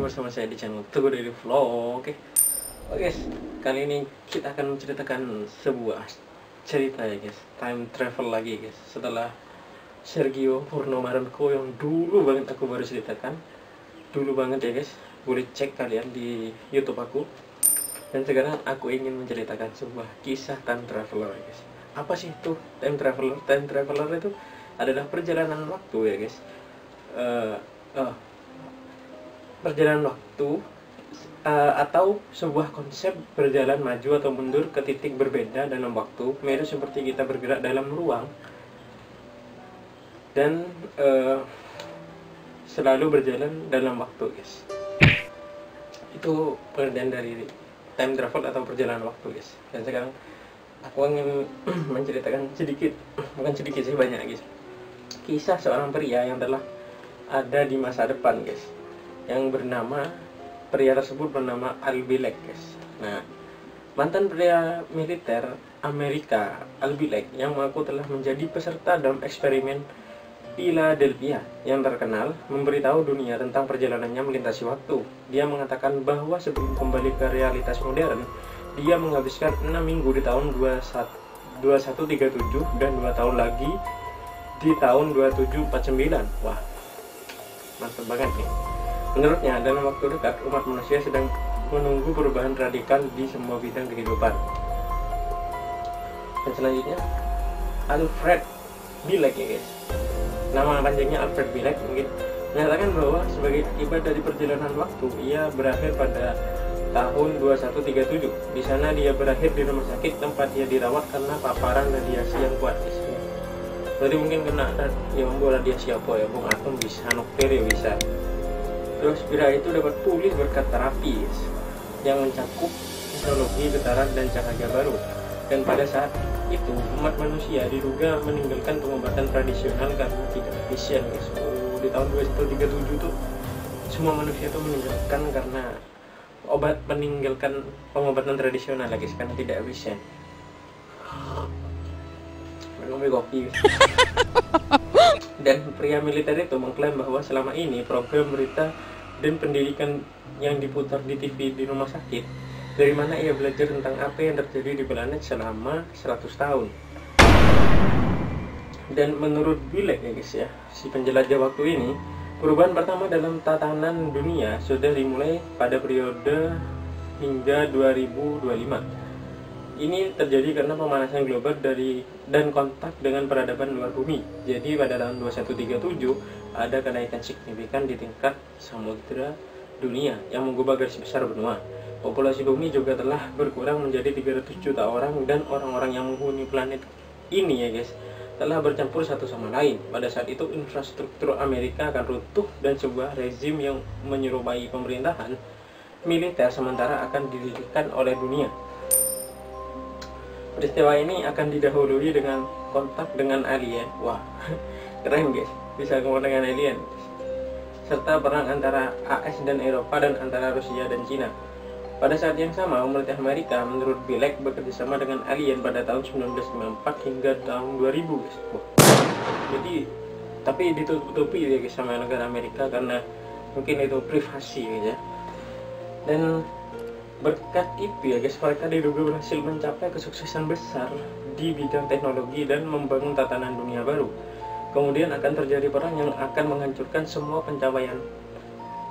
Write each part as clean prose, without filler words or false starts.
bersama saya di channel Teguh Daily Vlog. Oke guys, kali ini kita akan menceritakan sebuah cerita ya guys, time travel lagi guys. Setelah Sergio Purnomarenko yang dulu banget aku baru ceritakan, dulu banget ya guys, boleh cek kalian di YouTube aku. Dan sekarang aku ingin menceritakan sebuah kisah time traveler ya guys. Apa sih itu time traveler? Time traveler itu adalah perjalanan waktu ya guys. Perjalanan waktu atau sebuah konsep berjalan maju atau mundur ke titik berbeda dalam waktu, mirip seperti kita bergerak dalam ruang dan selalu berjalan dalam waktu guys. Itu pengertian dari time travel atau perjalanan waktu guys. Dan sekarang aku ingin menceritakan sedikit, bukan sedikit sih, banyak guys, kisah seorang pria yang telah ada di masa depan guys, yang pria tersebut bernama Al Bielek guys. Nah, mantan pria militer Amerika Al Bielek yang mengaku telah menjadi peserta dalam eksperimen Philadelphia yang terkenal, memberitahu dunia tentang perjalanannya melintasi waktu. Dia mengatakan bahwa sebelum kembali ke realitas modern, dia menghabiskan 6 minggu di tahun 2137 dan 2 tahun lagi di tahun 2749. Wah, mantap banget nih. Menurutnya, dalam waktu dekat, umat manusia sedang menunggu perubahan radikal di semua bidang kehidupan. Dan selanjutnya, Alfred Bielek ya guys. Nama panjangnya Alfred Bielek, mungkin menyatakan bahwa sebagai akibat dari perjalanan waktu, ia berakhir pada tahun 2137. Di sana dia berakhir di rumah sakit tempat dia dirawat karena paparan radiasi yang kuat guys. Jadi mungkin kena radiasi apa ya, bung atom bisa, nuklir ya bisa. Terus pria itu dapat pulih berkat terapi yang mencakup teknologi getaran dan cahaya baru. Dan pada saat itu umat manusia diduga meninggalkan pengobatan tradisional karena tidak efisien guys. Di tahun 2137 tuh semua manusia tuh meninggalkan karena meninggalkan pengobatan tradisional lagi karena tidak efisien. Minum kopi. Dan pria militer itu mengklaim bahwa selama ini program berita dan pendidikan yang diputar di TV di rumah sakit, dari mana ia belajar tentang apa yang terjadi di planet selama 100 tahun. Dan menurut Bielek ya guys ya, si penjelajah waktu ini, perubahan pertama dalam tatanan dunia sudah dimulai pada periode hingga 2025. Ini terjadi karena pemanasan global dan kontak dengan peradaban luar bumi. Jadi pada tahun 2137 ada kenaikan signifikan di tingkat samudera dunia yang mengubah garis besar benua. Populasi bumi juga telah berkurang menjadi 300 juta orang, dan orang-orang yang menghuni planet ini ya guys telah bercampur satu sama lain. Pada saat itu infrastruktur Amerika akan runtuh dan sebuah rezim yang menyerupai pemerintahan militer sementara akan didirikan oleh dunia. Peristiwa ini akan didahului dengan kontak dengan alien. Wah, keren guys, bisa ngomong dengan alien. Serta perang antara AS dan Eropa dan antara Rusia dan Cina. Pada saat yang sama, pemerintah Amerika menurut Bielek bekerjasama dengan alien pada tahun 1994 hingga tahun 2000 guys. Wah. Jadi, tapi ditutupi ya guys sama negara Amerika karena mungkin itu privasi gitu ya. Dan berkat itu ya guys, mereka diduga berhasil mencapai kesuksesan besar di bidang teknologi dan membangun tatanan dunia baru. Kemudian akan terjadi perang yang akan menghancurkan semua pencapaian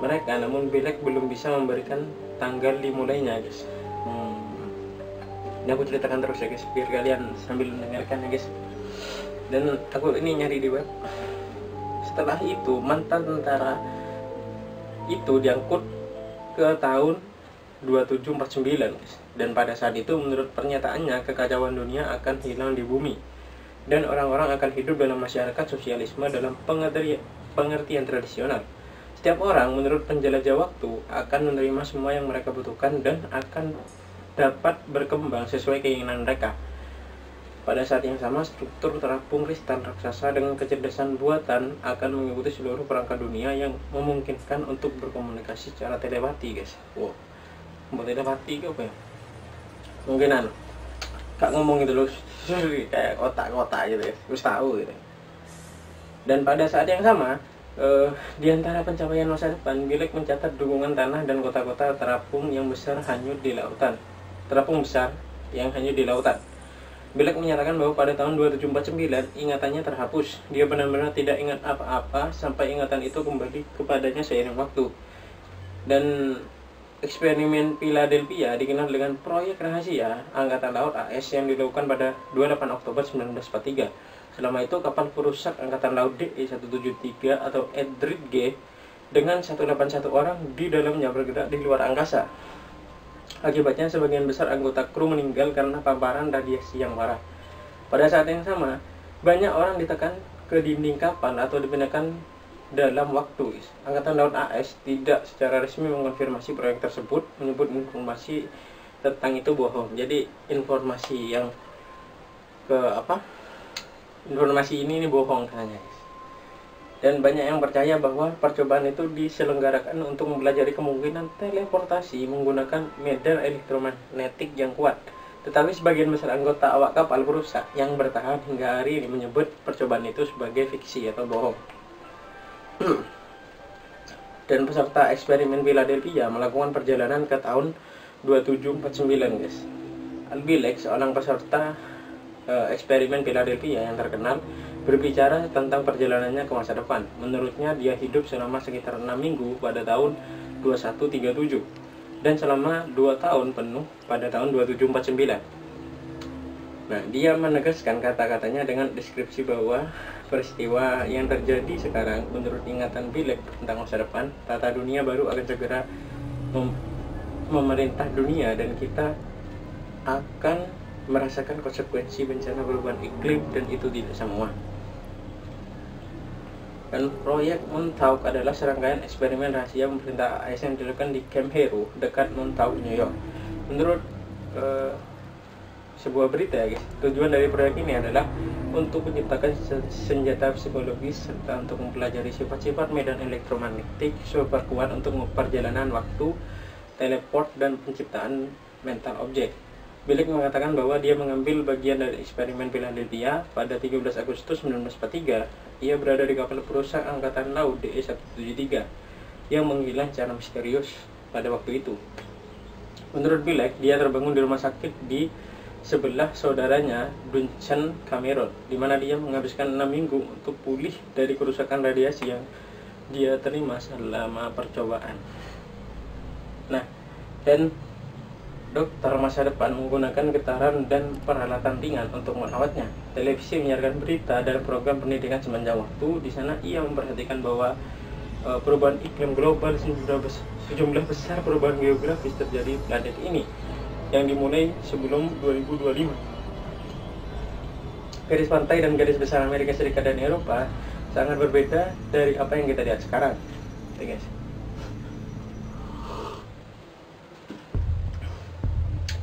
mereka, namun Bielek belum bisa memberikan tanggal dimulainya guys. Ini aku ceritakan terus ya guys, biar kalian sambil mendengarkan ya guys. Dan aku ini nyari di web. Setelah itu mantan tentara itu diangkut ke tahun 2749 guys. Dan pada saat itu menurut pernyataannya kekacauan dunia akan hilang di bumi dan orang-orang akan hidup dalam masyarakat sosialisme dalam pengertian tradisional. Setiap orang menurut penjelajah waktu akan menerima semua yang mereka butuhkan dan akan dapat berkembang sesuai keinginan mereka. Pada saat yang sama, struktur terapung kristal raksasa dengan kecerdasan buatan akan mengikuti seluruh perangkat dunia yang memungkinkan untuk berkomunikasi secara telepati guys. Wow, telepati apa ya? Mungkinan gak ngomong gitu loh, kayak kotak-kotak gitu ya, harus tahu gitu. Dan pada saat yang sama, Di antara pencapaian masa depan, Bill Gates mencatat dukungan tanah dan kota-kota terapung besar hanyut di lautan. Bill Gates menyatakan bahwa pada tahun 2749 ingatannya terhapus. Dia benar-benar tidak ingat apa-apa sampai ingatan itu kembali kepadanya seiring waktu. Dan eksperimen Philadelphia dikenal dengan proyek rahasia Angkatan Laut AS yang dilakukan pada 28 Oktober 1943. Selama itu kapal perusak Angkatan Laut DE-173 atau Eldridge G dengan 181 orang di dalamnya bergerak di luar angkasa. Akibatnya sebagian besar anggota kru meninggal karena paparan radiasi yang parah. Pada saat yang sama, banyak orang ditekan ke dinding kapal atau dipindahkan dalam waktu. Angkatan Laut AS tidak secara resmi mengonfirmasi proyek tersebut, menyebut informasi tentang itu bohong. Jadi informasi ini bohong katanya. Dan banyak yang percaya bahwa percobaan itu diselenggarakan untuk mempelajari kemungkinan teleportasi menggunakan medan elektromagnetik yang kuat. Tetapi sebagian besar anggota awak kapal perusak yang bertahan hingga hari ini menyebut percobaan itu sebagai fiksi atau bohong. Dan peserta eksperimen Philadelphia melakukan perjalanan ke tahun 2749, guys. Bill Gates, seorang peserta eksperimen Philadelphia yang terkenal, berbicara tentang perjalanannya ke masa depan. Menurutnya dia hidup selama sekitar 6 minggu pada tahun 2137 dan selama 2 tahun penuh pada tahun 2749. Nah, dia menegaskan kata-katanya dengan deskripsi bahwa peristiwa yang terjadi sekarang menurut ingatan Bill Gates tentang masa depan, tata dunia baru akan segera memerintah dunia dan kita akan merasakan konsekuensi bencana perubahan iklim, dan itu tidak semua. Dan proyek Montauk adalah serangkaian eksperimen rahasia pemerintah AS yang dilakukan di Camp Hero dekat Montauk, New York. Menurut sebuah berita, guys, tujuan dari proyek ini adalah untuk menciptakan senjata psikologis serta untuk mempelajari sifat-sifat medan elektromagnetik super kuat untuk perjalanan waktu, teleport, dan penciptaan mental objek. Bill Gates mengatakan bahwa dia mengambil bagian dari eksperimen Philadelphia pada 13 Agustus 1943. Ia berada di kapal perusak Angkatan Laut DE-173 yang menghilang secara misterius pada waktu itu. Menurut Bill Gates, dia terbangun di rumah sakit di sebelah saudaranya Duncan Cameron, di mana dia menghabiskan 6 minggu untuk pulih dari kerusakan radiasi yang dia terima selama percobaan. Nah, dan dokter masa depan menggunakan getaran dan peralatan ringan untuk merawatnya. Televisi menyiarkan berita dan program pendidikan sepanjang waktu. Di sana ia memperhatikan bahwa perubahan iklim global, sejumlah besar perubahan geografis terjadi di planet ini yang dimulai sebelum 2025. Garis pantai dan garis besar Amerika Serikat dan Eropa sangat berbeda dari apa yang kita lihat sekarang. Oke, guys.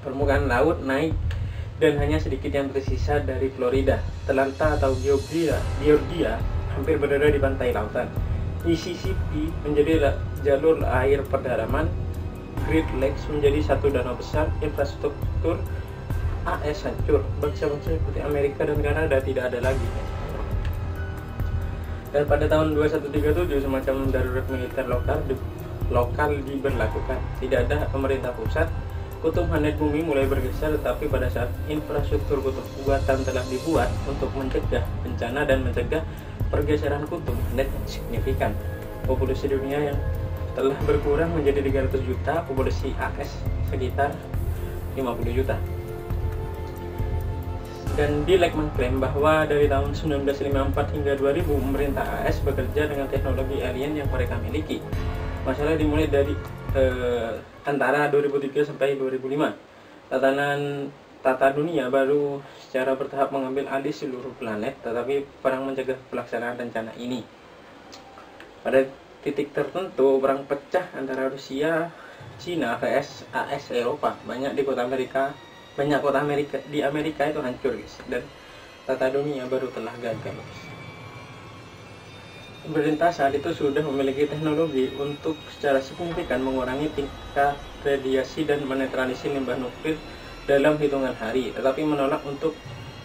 Permukaan laut naik dan hanya sedikit yang tersisa dari Florida. Atlanta atau Georgia hampir berada di pantai lautan. Mississippi menjadi jalur air pedalaman. Great Lakes menjadi satu danau besar. Infrastruktur AS hancur. Bangsa-bangsa seperti Amerika dan Kanada tidak ada lagi. Dan pada tahun 2137 semacam darurat militer lokal diberlakukan. Tidak ada pemerintah pusat. Kutub planet bumi mulai bergeser, tetapi pada saat infrastruktur kutub buatan telah dibuat untuk mencegah bencana dan mencegah pergeseran kutub planet signifikan. Populasi dunia yang telah berkurang menjadi 300 juta, populasi AS sekitar 50 juta. Dan Bill Gates mengklaim bahwa dari tahun 1954 hingga 2000 pemerintah AS bekerja dengan teknologi alien yang mereka miliki. Masalah dimulai dari antara 2003 sampai 2005. Tata dunia baru secara bertahap mengambil alih seluruh planet, tetapi perang mencegah pelaksanaan rencana ini. Pada titik tertentu, perang pecah antara Rusia, Cina, vs AS Eropa. Banyak kota Amerika di Amerika itu hancur, guys, dan tata dunia baru telah gagal, guys. Pemerintah saat itu sudah memiliki teknologi untuk secara signifikan mengurangi tingkat radiasi dan menetralisir limbah nuklir dalam hitungan hari, tetapi menolak untuk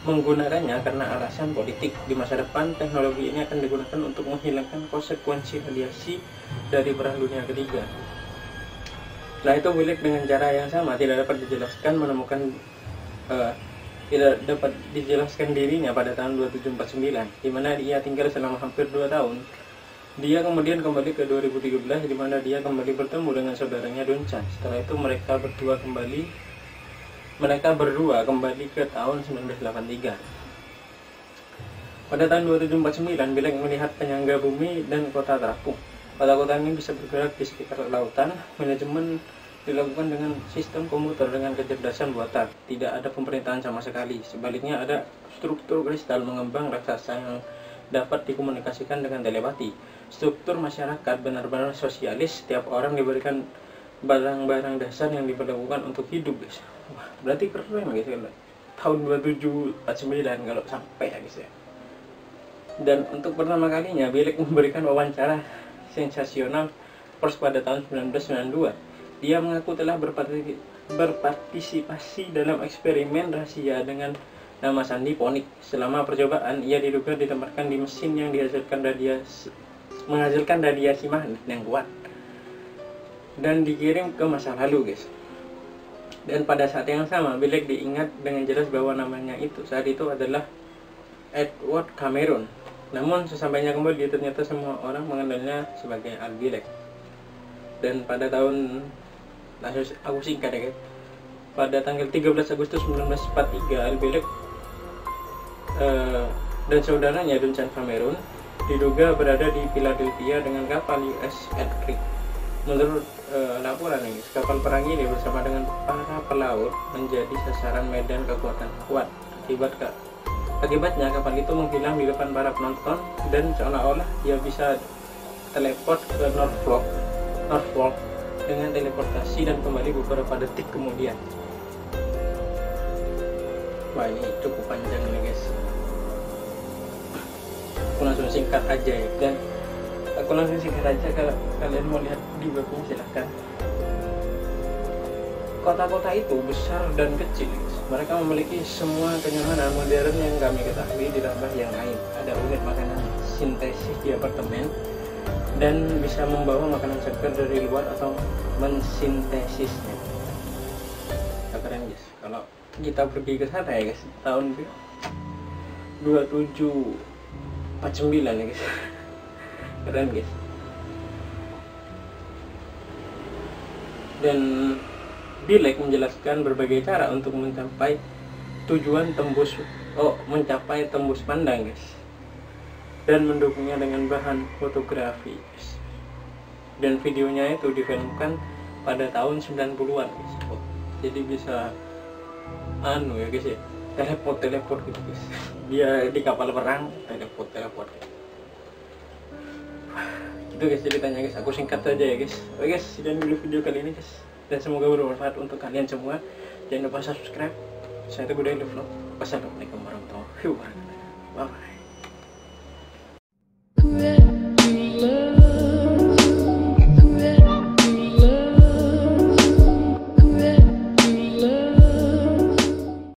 menggunakannya karena alasan politik. Di masa depan, teknologi ini akan digunakan untuk menghilangkan konsekuensi radiasi dari Perang Dunia Ketiga. Nah, itu Bill dengan cara yang sama tidak dapat dijelaskan dirinya pada tahun 2749, di mana dia tinggal selama hampir 2 tahun. Dia kemudian kembali ke 2013, di mana dia kembali bertemu dengan saudaranya Duncan. Setelah itu mereka berdua kembali ke tahun 1983. Pada tahun 2749, Bill melihat penyangga bumi dan kota terapung. Kota-kota ini bisa bergerak di sekitar lautan. Manajemen dilakukan dengan sistem komputer dengan kecerdasan buatan. Tidak ada pemerintahan sama sekali. Sebaliknya ada struktur kristal mengembang raksasa yang dapat dikomunikasikan dengan telepati. Struktur masyarakat benar-benar sosialis. Setiap orang diberikan barang-barang dasar yang diperlukan untuk hidup, guys. Wah, berarti keren guys ya. Tahun 2749 kalau sampai ya guys ya. Dan untuk pertama kalinya Bill memberikan wawancara sensasional pers pada tahun 1992. Dia mengaku telah berpartisipasi dalam eksperimen rahasia dengan nama sandi Ponik. Selama percobaan, ia diduga ditempatkan di mesin yang menghasilkan radiasi magnet yang kuat dan dikirim ke masa lalu, guys. Dan pada saat yang sama, Bill diingat dengan jelas bahwa namanya saat itu adalah Edward Cameron. Namun sesampainya kembali, ternyata semua orang mengenalnya sebagai Al Bill. Dan pada tahun, aku singkat ya guys, pada tanggal 13 Agustus 1943, Al Bill dan saudaranya Duncan Cameron diduga berada di Philadelphia dengan kapal USS Creek. Menurut laporan ini, kapal perang ini bersama dengan para pelaut menjadi sasaran medan kekuatan kuat. Akibatnya kapal itu menghilang di depan para penonton dan seolah-olah dia bisa teleport ke Norfolk dengan teleportasi dan kembali beberapa detik kemudian. Wah, ini cukup panjang nih guys. Aku langsung singkat aja ya, dan aku langsung singkat aja. Kalau kalian mau lihat di webnya silahkan. Kota-kota itu besar dan kecil. Mereka memiliki semua kenyamanan modern yang kami ketahui, ditambah yang lain. Ada unit makanan sintesis di apartemen dan bisa membawa makanan segar dari luar atau mensintesisnya. Keren guys. Kalau kita pergi ke sana ya guys, tahun 2749 ya guys. Keren guys. Dan Bill menjelaskan berbagai cara untuk mencapai tembus pandang guys, dan mendukungnya dengan bahan fotografi guys. Dan videonya itu difilmkan pada tahun 90-an guys. Jadi bisa ya guys ya, teleport gitu guys. Dia di kapal perang teleport gitu guys ceritanya guys. Aku singkat saja ya guys. Oke guys, sekian dulu video kali ini guys, dan semoga bermanfaat untuk kalian semua. Jangan lupa subscribe. Saya Teguh dari vlog. Wassalamualaikum warahmatullahi wabarakatuh. Bye bye.